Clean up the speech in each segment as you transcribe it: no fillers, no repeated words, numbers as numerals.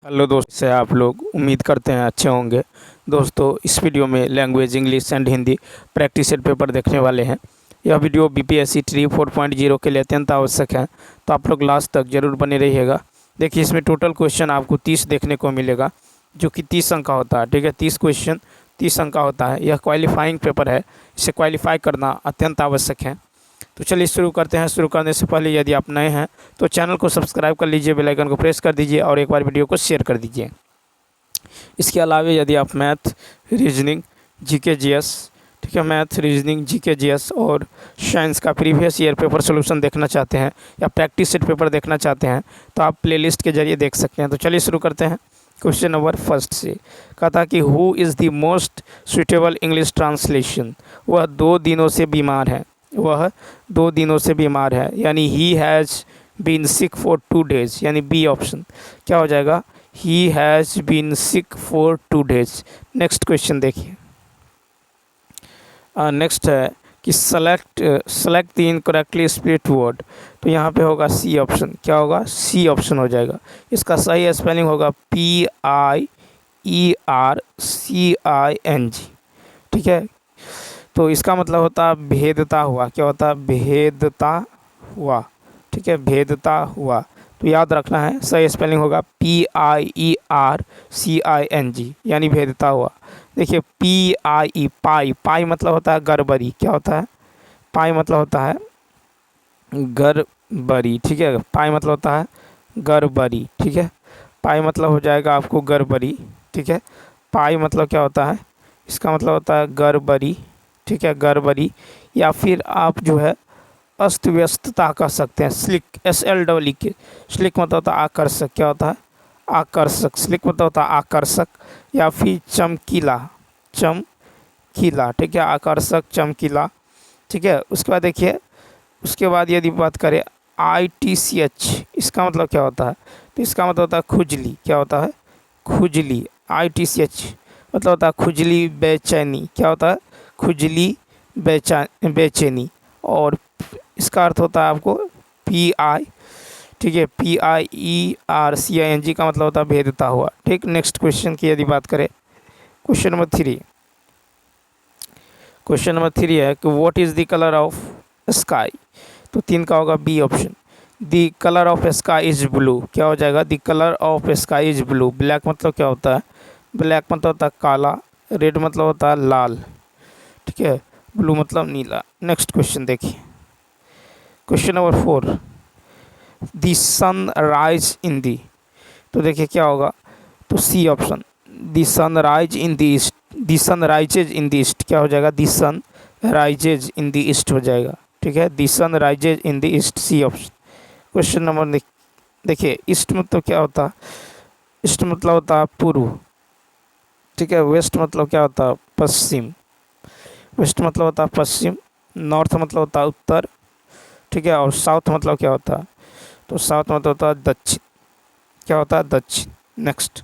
Hello दोस्त से आप लोग उम्मीद करते हैं अच्छे होंगे। दोस्तों इस वीडियो में language English and Hindi practice set paper देखने वाले हैं। यह वीडियो बीपीएससी ट्री 4.0 के लिए अत्यंत आवश्यक है, तो आप लोग लास्ट तक जरूर बने रहिएगा। देखिए इसमें टोटल क्वेश्चन आपको 30 देखने को मिलेगा, जो कि 30 अंक का होता है। ठीक है, 30 क्वेश्चन 30 अंक का होता है। यह क्वालिफाइंग पेपर है, इसे क्वालिफाई करना अत्यंत आवश्यक है। तो चलिए शुरू करते हैं। शुरू करने से पहले यदि आप नए हैं तो चैनल को सब्सक्राइब कर लीजिए, बेल आइकन को प्रेस कर दीजिए और एक बार वीडियो को शेयर कर दीजिए। इसके अलावा यदि आप मैथ, रीजनिंग, जीके जीएस, ठीक है, मैथ, रीजनिंग, जीके जीएस और साइंस का प्रीवियस ईयर पेपर सोल्यूशन देखना चाहते हैं या प्रैक्टिस सेट पेपर देखना चाहते हैं तो आप प्लेलिस्ट के जरिए देख सकते हैं। तो चलिए शुरू करते हैं। क्वेश्चन नंबर फर्स्ट से कहता कि who is the most suitable English translation. वह 2 दिनों से बीमार है। वह 2 दिनों से बीमार है, यानी he has been sick for 2 days, यानी बी ऑप्शन क्या हो जाएगा, he has been sick for 2 days. Next question देखिए। नेक्स्ट है कि select the incorrectly split word. तो यहाँ पे होगा सी ऑप्शन, क्या होगा, सी ऑप्शन हो जाएगा। इसका सही स्पेलिंग होगा PIERCING। ठीक है, तो इसका मतलब होता है भेदता हुआ। क्या होता है, भेदता हुआ। ठीक है, भेदता हुआ। तो याद रखना है, सही स्पेलिंग होगा PIERCING, यानी भेदता हुआ। देखिए पाई पाई मतलब होता है गड़बड़ी। क्या होता है, पाई मतलब होता है गड़बड़ी। ठीक है, पाई मतलब होता है गड़बड़ी। ठीक है, पाई मतलब हो जाएगा आपको गड़बड़ी। ठीक है, पाई मतलब क्या होता है, इसका मतलब होता है गड़बड़ी। ठीक है, गड़बड़ी, या फिर आप जो है अस्त व्यस्तता कह सकते हैं। स्लिक, SLEE के, स्लिक मतलब होता है आकर्षक। क्या होता है, आकर्षक। स्लिक मतलब होता है आकर्षक, या फिर चमकीला, चमकीला। ठीक है, आकर्षक, चमकीला। ठीक है, उसके बाद देखिए, उसके बाद यदि बात करें ITCH, इसका मतलब क्या होता है, तो इसका मतलब होता है खुजली। क्या होता है, खुजली। ITCH मतलब होता है खुजली, बेचैनी। क्या होता है, खुजली, बेचैनी। और इसका अर्थ होता है आपको PI। ठीक है, PIERCING का मतलब होता है भेदता हुआ। ठीक, नेक्स्ट क्वेश्चन की यदि बात करें, क्वेश्चन नंबर 3। क्वेश्चन नंबर 3 है कि what is the colour of sky. तो 3 का होगा B option, the colour of sky is blue. क्या हो जाएगा, the colour of sky is blue. Black मतलब क्या होता है, ब्लैक मतलब होता है काला। रेड मतलब होता है लाल। ठीक है, ब्लू मतलब नीला। नेक्स्ट क्वेश्चन देखिए, question number 4, the sun rise in the. तो देखिए क्या होगा, तो C option, the sun rise in the east, the sun rises in the east. क्या हो जाएगा, the sun rises in the east हो जाएगा। ठीक है, the sun rises in the east, C option. Question number देखिए, ईस्ट मतलब क्या होता है, ईस्ट मतलब होता है पूर्व। ठीक है, वेस्ट मतलब क्या होता है, पश्चिम। वेस्ट मतलब होता है पश्चिम, नॉर्थ मतलब होता है उत्तर। ठीक है, और साउथ मतलब क्या होता है, तो साउथ मतलब होता है दक्षिण। क्या होता है, दक्षिण। नेक्स्ट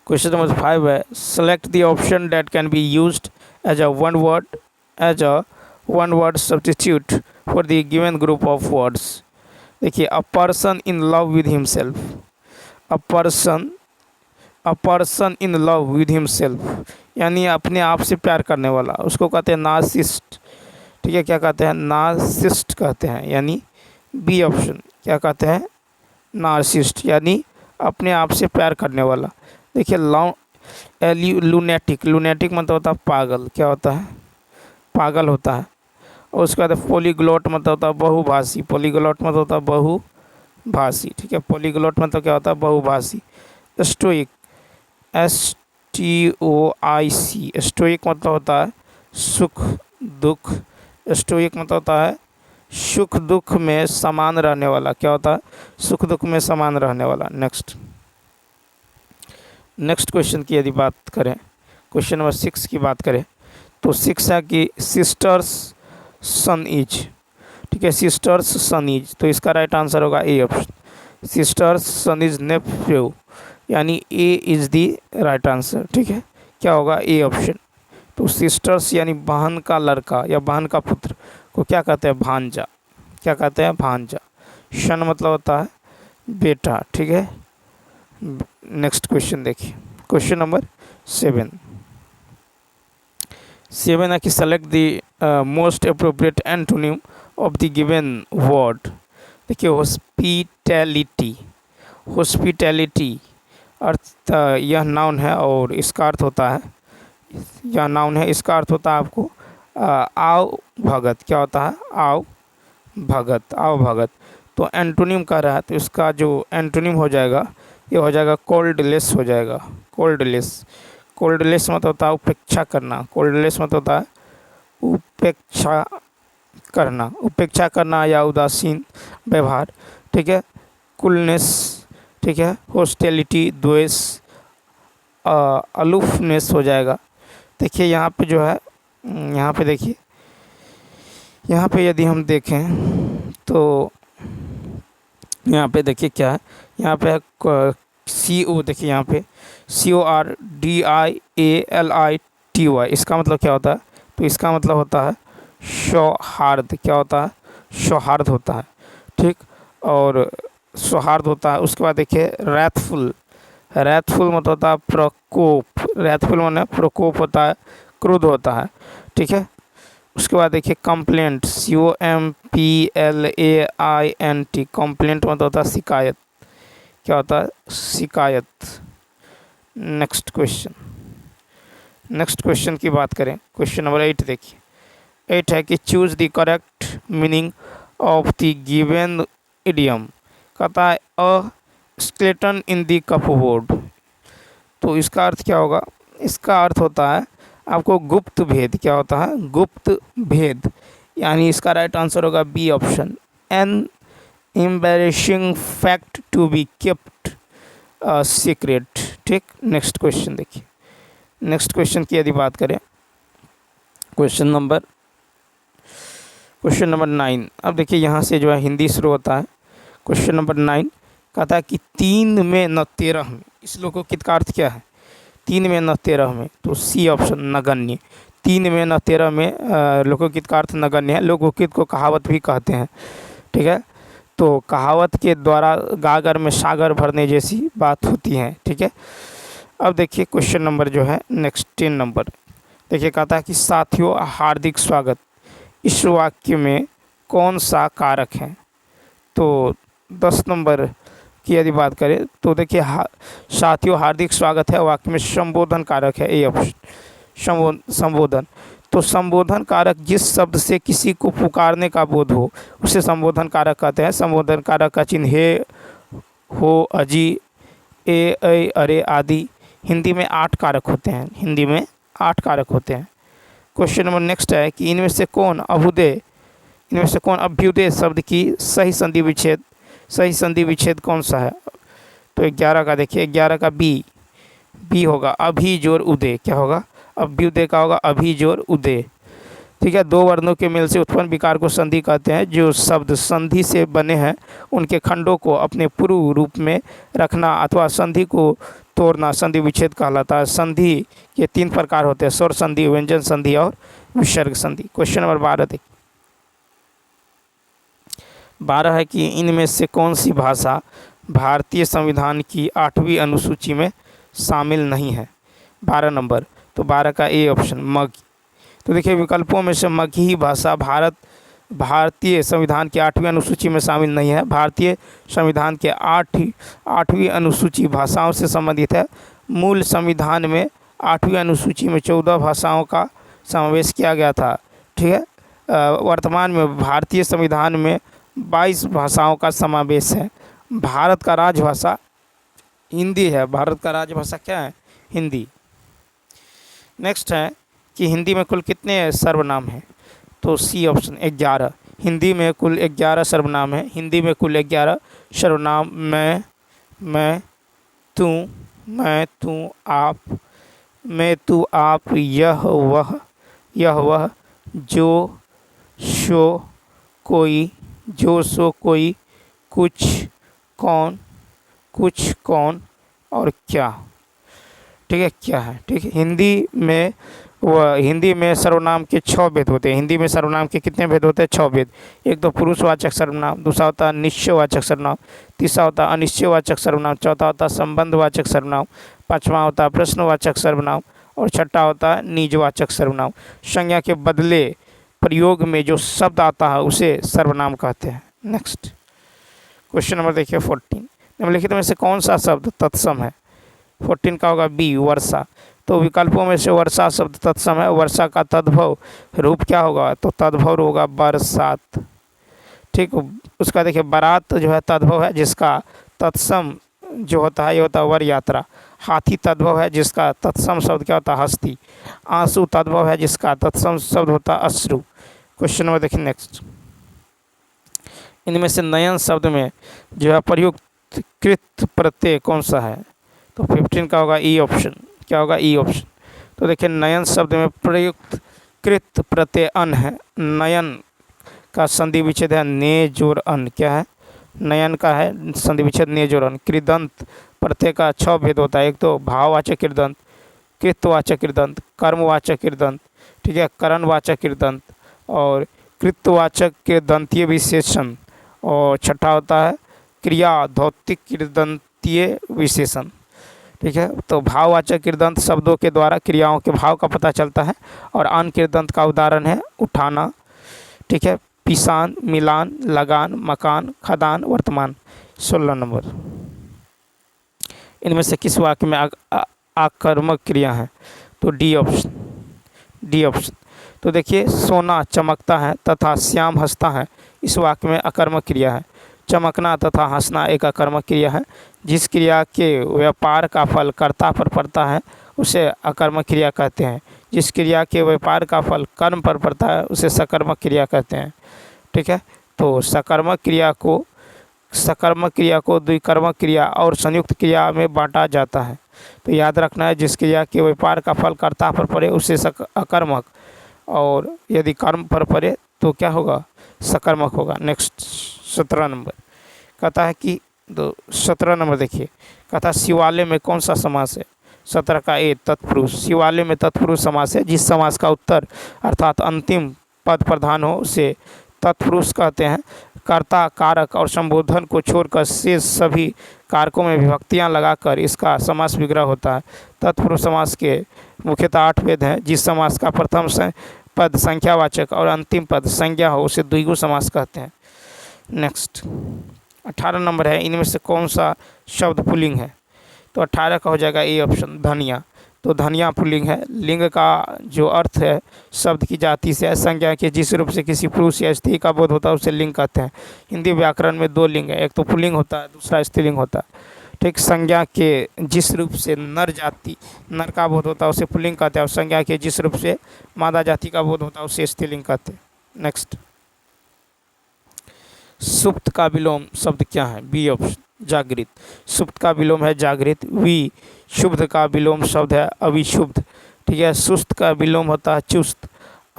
क्वेश्चन नंबर 5 है, select the option that can be used as a one word substitute for the given group of words. देखिए, a person in love with himself, a person in love with himself, यानी अपने आप से प्यार करने वाला, उसको कहते हैं नार्सिस्ट। ठीक है, क्या कहते हैं, नार्सिस्ट कहते हैं, यानी बी ऑप्शन। क्या कहते हैं, नार्सिस्ट, यानी अपने आप से प्यार करने वाला। देखिए लूनेटिक, लूनेटिक मतलब होता है पागल। क्या होता है, पागल होता है। और उसके बाद पॉलीग्लॉट मतलब होता है बहुभाषी। पॉलीग्लॉट मतलब होता है बहुभाषी। ठीक है, पॉलीग्लॉट मतलब क्या होता है, बहुभाषी। स्टोइक, STOIC, स्टोइक मतलब होता है सुख दुख। स्टोइक मतलब होता है सुख दुख में समान रहने वाला। क्या होता है, सुख दुख में समान रहने वाला। नेक्स्ट क्वेश्चन की यदि बात करें, क्वेश्चन नंबर 6 की बात करें, तो 6 है कि सिस्टर्स सन इज। ठीक है, सिस्टर्स सन इज, तो इसका राइट आंसर होगा A option, sister's son is nephew, यानी A is the right answer. ठीक है, क्या होगा, ए ऑप्शन। तो सिस्टर्स यानी बहन का लड़का या बहन का पुत्र को क्या कहते हैं, भांजा। क्या कहते हैं, भांजा। सन मतलब होता है बेटा। ठीक है, नेक्स्ट क्वेश्चन देखिए, क्वेश्चन नंबर 7। 7 है कि select the most appropriate antonym of the given word. देखिए हॉस्पिटैलिटी, हॉस्पिटैलिटी अर्थ यह नाउन है और इसका अर्थ होता है, यह नाउन है, इसका अर्थ होता है आपको आव भगत। क्या होता है? आव भगत, आव भगत। तो एंटोनिम कह रहा है तो इसका जो एंटोनिम हो जाएगा ये हो जाएगा कोल्डलेस हो जाएगा। कोल्डलेस, कोल्डलेस मतलब होता है उपेक्षा करना। कोल्डलेस मतलब होता है उपेक्षा करना, उपेक्षा करना या उदासीन व्यवहार। ठीक है, कूलनेस, ठीक है, हॉस्टिलिटी द्वेष, अलूफनेस हो जाएगा। देखिए यहाँ पे जो है, यहाँ पे देखिए, यहाँ पे यदि हम देखें तो यहाँ पे देखिए क्या है, यहाँ पे CO, देखिए यहाँ पे CORDIALITY। इसका मतलब क्या होता है? तो इसका मतलब होता है सौहार्द। क्या होता है? सौहार्द होता है। ठीक, और सौहार्द होता है। उसके बाद देखिए रैथफुल, रैथफुल मतलब होता है प्रकोप। रैथफुल माने प्रकोप होता है, क्रोध होता है। ठीक है, उसके बाद देखिए कंप्लेंट, COMPLAINT। कंप्लेंट मतलब होता है शिकायत। क्या होता है? शिकायत। नेक्स्ट क्वेश्चन, नेक्स्ट क्वेश्चन की बात करें, क्वेश्चन नंबर 8 देखिए। 8 है कि choose the correct meaning of the given idiom. कहता है a skeleton in the cupboard. तो इसका अर्थ क्या होगा? इसका अर्थ होता है आपको गुप्त भेद। क्या होता है? गुप्त भेद। यानी इसका राइट आंसर होगा B option, an embarrassing fact to be kept secret. ठीक, नेक्स्ट क्वेश्चन देखिए। नेक्स्ट क्वेश्चन की यदि बात करें, क्वेश्चन नंबर 9। अब देखिए यहाँ से जो है हिंदी शुरू होता है। क्वेश्चन नंबर 9 कहता है कि 3 में न 13 में। इस लोकोक्ति का अर्थ क्या है? 3 में न 13 में, तो सी ऑप्शन नगण्य। 3 में न 13 में लोकोक्ति का अर्थ नगण्य है। लोकोक्ति को कहावत भी कहते हैं। ठीक है, तो कहावत के द्वारा गागर में सागर भरने जैसी बात होती है। ठीक है, अब देखिए क्वेश्चन नंबर जो है नेक्स्ट 10 नंबर। देखिए कहता है कि साथियों हार्दिक स्वागत। इस वाक्य में कौन सा कारक है? तो 10 नंबर की यदि बात करें तो देखिए साथियों हार्दिक स्वागत है वाक्य में संबोधन कारक है। ए ऑप्शन संबोधन। तो संबोधन कारक जिस शब्द से किसी को पुकारने का बोध हो उसे संबोधन कारक कहते हैं। संबोधन कारक का चिन्ह हे, हो, अजी, ए, ऐ, अरे आदि। हिंदी में 8 कारक होते हैं। हिंदी में 8 कारक होते हैं। क्वेश्चन नंबर नेक्स्ट है कि इनमें से कौन अभ्युदय शब्द की सही संधि विच्छेद, सही संधि विच्छेद कौन सा है? तो 11 का देखिए, 11 का बी होगा, अभी जोर उदय। क्या होगा? अभ्युदय का होगा अभी जोर उदय। ठीक है, 2 वर्णों के मेल से उत्पन्न विकार को संधि कहते हैं। जो शब्द संधि से बने हैं उनके खंडों को अपने पूर्व रूप में रखना अथवा संधि को तोड़ना संधि विच्छेद कहलाता है। संधि के 3 प्रकार होते हैं, स्वर संधि, व्यंजन संधि और विसर्ग संधि। क्वेश्चन नंबर 12 देखिए। 12 है कि इनमें से कौन सी भाषा भारतीय संविधान की 8वीं अनुसूची में शामिल नहीं है? 12 नंबर। तो 12 का ए ऑप्शन मगही। तो देखिए विकल्पों में से मगही भाषा भारतीय संविधान की 8वीं अनुसूची में शामिल नहीं है। भारतीय संविधान के 8वीं अनुसूची भाषाओं से संबंधित है। मूल संविधान में 8वीं अनुसूची में 14 भाषाओं का समावेश किया गया था। ठीक है, वर्तमान में भारतीय संविधान में 22 भाषाओं का समावेश है। भारत का राजभाषा हिंदी है। भारत का राजभाषा क्या है? हिंदी। नेक्स्ट है कि हिंदी में कुल कितने सर्वनाम हैं? तो सी ऑप्शन 11। हिंदी में कुल 11 सर्वनाम है। हिंदी में कुल 11 सर्वनाम मैं, तू, मैं, तू, आप, मैं, तू, आप, यह, वह, जो, सो, कोई, जो, सो, कोई, कुछ, कौन और क्या। ठीक है क्या है, ठीक है। हिंदी में सर्वनाम के 6 भेद होते हैं। हिंदी में सर्वनाम के कितने भेद होते हैं? 6 भेद। एक तो पुरुषवाचक सर्वनाम, दूसरा होता है निश्चयवाचक सर्वनाम, तीसरा होता है अनिश्चयवाचक सर्वनाम, चौथा होता है संबंधवाचक सर्वनाम, पांचवा होता है प्रश्नवाचक सर्वनाम और छठा होता है निजवाचक सर्वनाम। संज्ञा के बदले प्रयोग में जो शब्द आता है उसे सर्वनाम कहते हैं। नेक्स्ट क्वेश्चन नंबर देखिए 14। निम्नलिखित में से कौन सा शब्द तत्सम है? 14 का होगा बी, वर्षा। तो विकल्पों में से वर्षा शब्द तत्सम है। वर्षा का तद्भव रूप क्या होगा? तो तद्भव होगा बरसात। ठीक, उसका देखिए बारात जो है तद्भव है, जिसका तत्सम जो होता है ये होता है वर यात्रा। हाथी तद्भव है, जिसका तत्सम शब्द क्या होता है? हस्ती। आंसू तद्भव है, जिसका तत्सम शब्द होता है अश्रु। क्वेश्चन नंबर देखिए नेक्स्ट। इनमें से नयन शब्द में जो है प्रयुक्त कृत प्रत्यय कौन सा है? तो 15 का होगा ई ऑप्शन। क्या होगा? E option. तो देखिए नयन शब्द में प्रयुक्त कृत प्रत्यय अन है। नयन का संधि विच्छेद है ने जोर अन। क्या है? नयन का है संधि विच्छेद ने जोर अन। कृदंत प्रत्यय का 6 भेद होता है। एक तो भाववाचक कृदंत, कृतवाचक कृदंत, कर्मवाचक कृदंत, ठीक है, करणवाचक कृदंत और कृतवाचक कृदंतीय विशेषण और छठा होता है क्रिया धौतिक कृदंतीय विशेषण। ठीक है, तो भाववाचक कृदंत शब्दों के द्वारा क्रियाओं के भाव का पता चलता है और अन कृदंत का उदाहरण है उठाना, ठीक है, पिसान, मिलान, लगान, मकान, खदान, वर्तमान। 16 नंबर। इनमें से किस वाक्य में आकर्मक क्रिया है? तो डी ऑप्शन। D option. तो देखिए सोना चमकता है तथा श्याम हंसता है, इस वाक्य में अकर्मक क्रिया है। चमकना तथा हंसना एक अकर्मक क्रिया है। जिस क्रिया के व्यापार का फल कर्ता पर पड़ता है उसे अकर्मक क्रिया कहते हैं। जिस क्रिया के व्यापार का फल कर्म पर पड़ता है उसे सकर्मक क्रिया कहते हैं। ठीक है, तो सकर्मक क्रिया को द्विकर्मक क्रिया और संयुक्त क्रिया में बांटा जाता है। तो याद रखना है, जिस क्रिया के व्यापार का फल कर्ता पर पड़े उसे अकर्मक, और यदि कर्म पर पड़े तो क्या होगा? सकर्मक होगा। नेक्स्ट 17 नंबर कहता है कि 17 नंबर देखिए, कहता शिवालय में कौन सा समास है? 17 का ए तत्पुरुष। शिवालय में तत्पुरुष समास है। जिस समास का उत्तर अर्थात अंतिम पद प्रधान हो उसे तत्पुरुष कहते हैं। कर्ता, कारक और संबोधन को छोड़कर शेष सभी कारकों में विभक्तियां लगाकर इसका समास विग्रह होता है। तत्पुरुष समास के मुख्यतः 8 भेद हैं। जिस समास का प्रथम पद संख्यावाचक और अंतिम पद संज्ञा हो उसे द्विगु समास कहते हैं। नेक्स्ट 18 नंबर है, इनमें से कौन सा शब्द पुल्लिंग है? तो 18 का हो जाएगा ए ऑप्शन, धनिया। तो धनिया पुल्लिंग है। लिंग का जो अर्थ है शब्द की जाति से है। संज्ञा के जिस रूप से किसी पुरुष या स्त्री का बोध होता है उसे लिंग कहते हैं। हिंदी व्याकरण में 2 लिंग है, एक तो पुल्लिंग होता है, दूसरा स्त्रीलिंग होता है। ठीक, संज्ञा के जिस रूप से नर का बोध होता है उसे पुल्लिंग कहते हैं और संज्ञा के जिस रूप से मादा जाति का बोध होता है उसे स्त्रीलिंग कहते हैं। नेक्स्ट, सुप्त का विलोम शब्द क्या है? बी ऑप्शन, जागृत। सुप्त का विलोम है जागृत। वी शुद्ध का विलोम शब्द है अविशुद्ध। ठीक है, सुस्त का विलोम होता है चुस्त।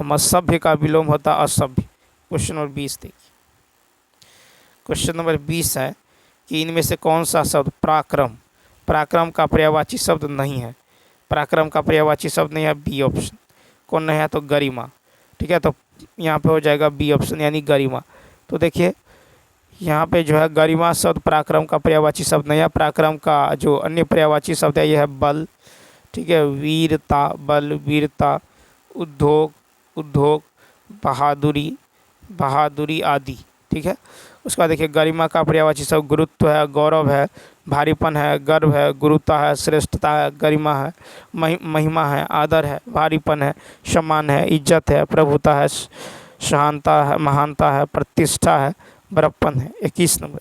सभ्य का विलोम होता है असभ्य। क्वेश्चन नंबर 20 देखिए। क्वेश्चन नंबर 20 है कि इनमें से कौन सा शब्द पराक्रम का पर्यायवाची शब्द नहीं है? पराक्रम का पर्यायवाची शब्द नहीं है, बी ऑप्शन। कौन नहीं है? तो गरिमा। ठीक है, तो यहाँ पे हो जाएगा बी ऑप्शन यानी गरिमा। तो देखिए यहाँ पे जो है गरिमा शब्द पराक्रम का पर्यायवाची शब्द नहीं है। पराक्रम का जो अन्य पर्यायवाची शब्द है यह है बल। ठीक है, वीरता, बल, वीरता, उद्योग, बहादुरी आदि। ठीक है, उसका देखिए गरिमा का पर्यायवाची शब्द गुरुत्व है, गौरव है, भारीपन है, गर्व है, गुरुता है, श्रेष्ठता है, गरिमा है, महिमा है, आदर है, भारीपन है, सम्मान है, इज्जत है, प्रभुता है, शांता है, महानता है, प्रतिष्ठा है, बड़प्पन है। 21 नंबर।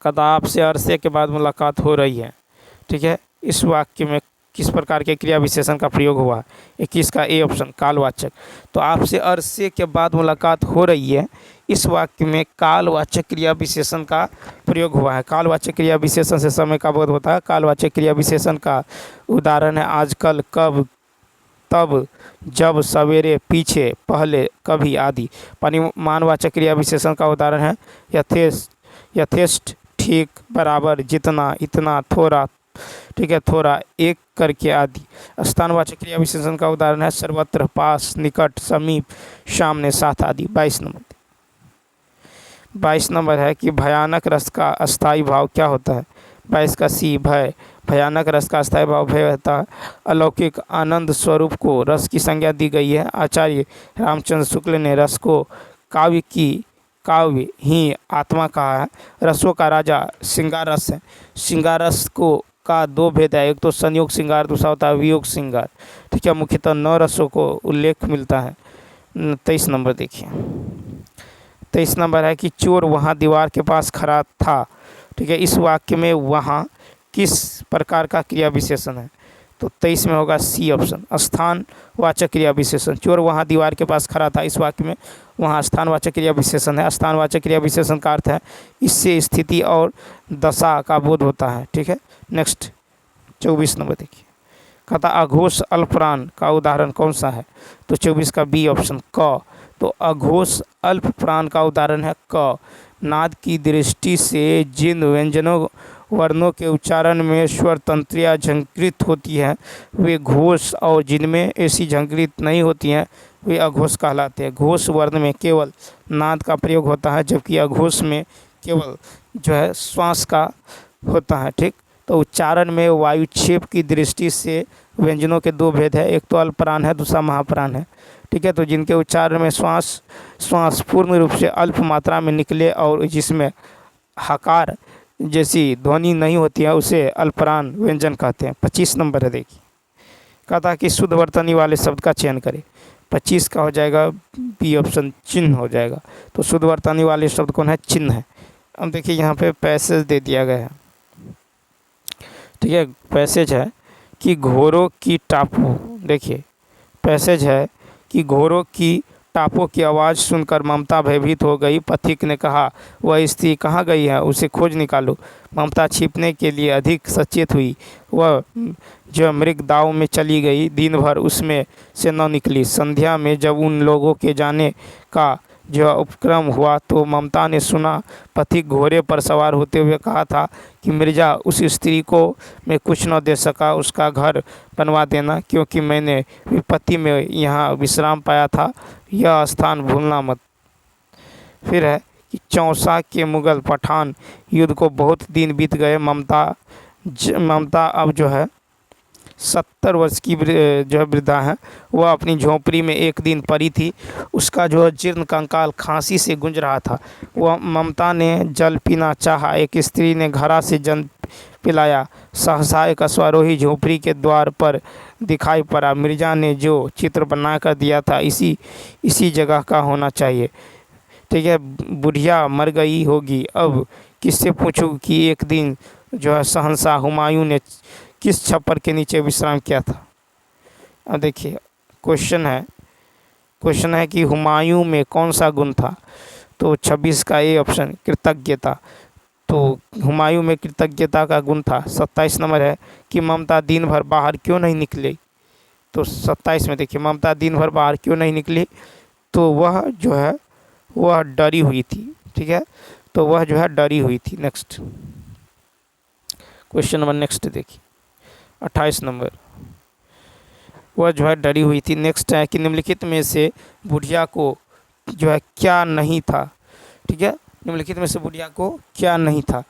कदा आपसे अरसे के बाद मुलाकात हो रही है। ठीक है, इस वाक्य में किस प्रकार के क्रिया विशेषण का प्रयोग हुआ है? 21 का ए ऑप्शन, कालवाचक। तो आपसे अरसे के बाद मुलाकात हो रही है, इस वाक्य में कालवाचक क्रिया विशेषण का प्रयोग हुआ है। कालवाचक क्रिया विशेषण से समय का बोध होता है। कालवाचक क्रिया विशेषण का उदाहरण है आजकल, कब, तब, जब, सवेरे, पीछे, पहले, कभी आदि। परिमाणवाचक क्रिया विशेषण का उदाहरण है यथेष्ट, ठीक, बराबर, जितना, इतना, थोड़ा, ठीक है, थोड़ा, एक करके आदि। स्थानवाचक क्रिया विशेषण का उदाहरण है सर्वत्र, पास, निकट, समीप, सामने, साथ आदि। 22 नंबर है कि भयानक रस का अस्थायी भाव क्या होता है? 22 का सी, भय। भयानक रस का अस्थायी भाव भय होता है। अलौकिक आनंद स्वरूप को रस की संज्ञा दी गई है। आचार्य रामचंद्र शुक्ल ने रस को काव्य ही आत्मा कहा है। रसों का राजा श्रृंगार रस है। श्रृंगार रस को का दो भेद है, एक तो संयोग श्रृंगार, दूसरा होता है वियोग श्रृंगार। ठीक है, मुख्यतः 9 रसों को उल्लेख मिलता है। 23 नंबर देखिए, 23 नंबर है कि चोर वहाँ दीवार के पास खड़ा था। ठीक है, इस वाक्य में वहाँ किस प्रकार का क्रिया विशेषण है? तो 23 में होगा सी ऑप्शन, स्थानवाचक क्रिया विशेषण। चोर वहाँ दीवार के पास खड़ा था, इस वाक्य में वहाँ स्थानवाचक क्रिया विशेषण है। स्थानवाचक क्रिया विशेषण का अर्थ है इससे स्थिति और दशा का बोध होता है। ठीक है, नेक्स्ट 24 नंबर देखिए, कहता अघोष अल्पप्राण का उदाहरण कौन सा है? तो 24 का बी ऑप्शन, क। तो अघोष अल्प प्राण का उदाहरण है क। नाद की दृष्टि से जिन व्यंजनों वर्णों के उच्चारण में स्वर तंत्रियाँ झंकृत होती हैं वे घोष, और जिनमें ऐसी झंकृत नहीं होती हैं वे अघोष कहलाते हैं। घोष वर्ण में केवल नाद का प्रयोग होता है, जबकि अघोष में केवल जो है श्वास का होता है। ठीक, तो उच्चारण में वायुक्षेप की दृष्टि से व्यंजनों के दो भेद है, एक तो अल्पप्राण है, दूसरा महाप्राण है। ठीक है, तो जिनके उच्चारण में श्वास पूर्ण रूप से अल्प मात्रा में निकले और जिसमें हकार जैसी ध्वनि नहीं होती है उसे अल्पप्राण व्यंजन कहते हैं। 25 नंबर है देखिए, कहता कि शुद्ध वर्तनी वाले शब्द का चयन करें। 25 का हो जाएगा बी ऑप्शन, चिन्ह हो जाएगा। तो शुद्ध वर्तनी वाले शब्द कौन है? चिन्ह है। अब देखिए यहाँ पे पैसेज दे दिया गया है। ठीक है, पैसेज है कि घोड़ों की टापू, देखिए पैसेज है कि घोड़ों की टापों की आवाज़ सुनकर ममता भयभीत हो गई। पथिक ने कहा वह स्त्री कहाँ गई है, उसे खोज निकालो। ममता छिपने के लिए अधिक सचेत हुई। वह जो मृग दाव में चली गई, दिन भर उसमें से न निकली। संध्या में जब उन लोगों के जाने का जो उपक्रम हुआ तो ममता ने सुना पथिक घोड़े पर सवार होते हुए कहा था कि मिर्जा उस स्त्री को मैं कुछ न दे सका, उसका घर बनवा देना, क्योंकि मैंने विपत्ति में यहाँ विश्राम पाया था, यह स्थान भूलना मत। फिर है कि चौसा के मुगल पठान युद्ध को बहुत दिन बीत गए। ममता अब जो है 70 वर्ष की जो है वृद्धा है। वह अपनी झोंपड़ी में एक दिन पड़ी थी। उसका जो जीर्ण कंकाल खांसी से गूंज रहा था। वह ममता ने जल पीना चाहा। एक स्त्री ने घड़ा से जल पिलाया। सहसा एक अश्वारोही झोंपड़ी के द्वार पर दिखाई पड़ा। मिर्जा ने जो चित्र बना कर दिया था इसी जगह का होना चाहिए। ठीक है, बुढ़िया मर गई होगी। अब किससे पूछूं कि एक दिन जो है शहंशाह हुमायूं ने किस छप्पर के नीचे विश्राम किया था। अब देखिए क्वेश्चन है कि हुमायूं में कौन सा गुण था? तो 26 का ए ऑप्शन, कृतज्ञता। तो हुमायूं में कृतज्ञता का गुण था। 27 नंबर है कि ममता दिन भर बाहर क्यों नहीं निकली? तो 27 में देखिए ममता दिन भर बाहर क्यों नहीं निकली? तो वह जो है वह डरी हुई थी। ठीक है, तो वह जो है डरी हुई थी। नेक्स्ट क्वेश्चन नंबर नेक्स्ट देखिए 28 नंबर, वह जो है डरी हुई थी। नेक्स्ट है कि निम्नलिखित में से बुढ़िया को जो है क्या नहीं था? ठीक है, निम्नलिखित में से बुढ़िया को क्या नहीं था?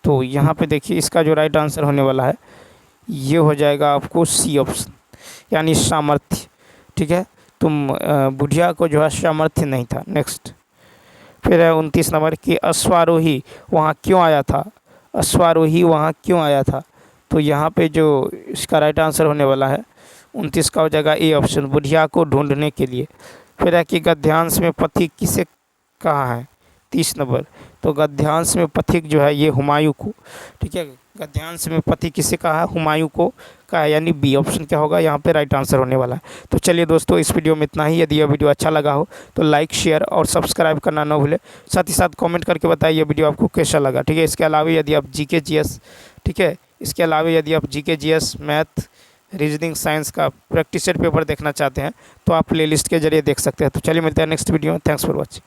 तो यहाँ पे देखिए इसका जो राइट आंसर होने वाला है ये हो जाएगा आपको सी ऑप्शन, यानी सामर्थ्य। ठीक है, तुम बुढ़िया को जो है सामर्थ्य नहीं था। नेक्स्ट फिर है 29 नंबर कि अश्वारोही वहाँ क्यों आया था? अश्वारोही वहाँ क्यों आया था? तो यहाँ पे जो इसका राइट आंसर होने वाला है 29 का हो जाएगा ए ऑप्शन, बुढ़िया को ढूंढने के लिए। फिर है कि गद्यांश में पथिक किसे कहा है? 30 नंबर, तो गद्यांश में पथिक जो है ये हुमायूं को। ठीक है, गद्यांश में पथिक किसे कहा है? हुमायूं को कहा है, यानी बी ऑप्शन क्या होगा यहाँ पे राइट आंसर होने वाला है। तो चलिए दोस्तों इस वीडियो में इतना ही। यदि यह वीडियो अच्छा लगा हो तो लाइक, शेयर और सब्सक्राइब करना न भूलें। साथ ही साथ कमेंट करके बताइए वीडियो आपको कैसा लगा। ठीक है, इसके अलावा यदि आप जीके जीएस, ठीक है, इसके अलावा यदि आप GK GS, math, reasoning, science का प्रैक्टिस सेट पेपर देखना चाहते हैं तो आप प्लेलिस्ट के जरिए देख सकते हैं। तो चलिए मिलते हैं नेक्स्ट वीडियो में। Thanks for watching.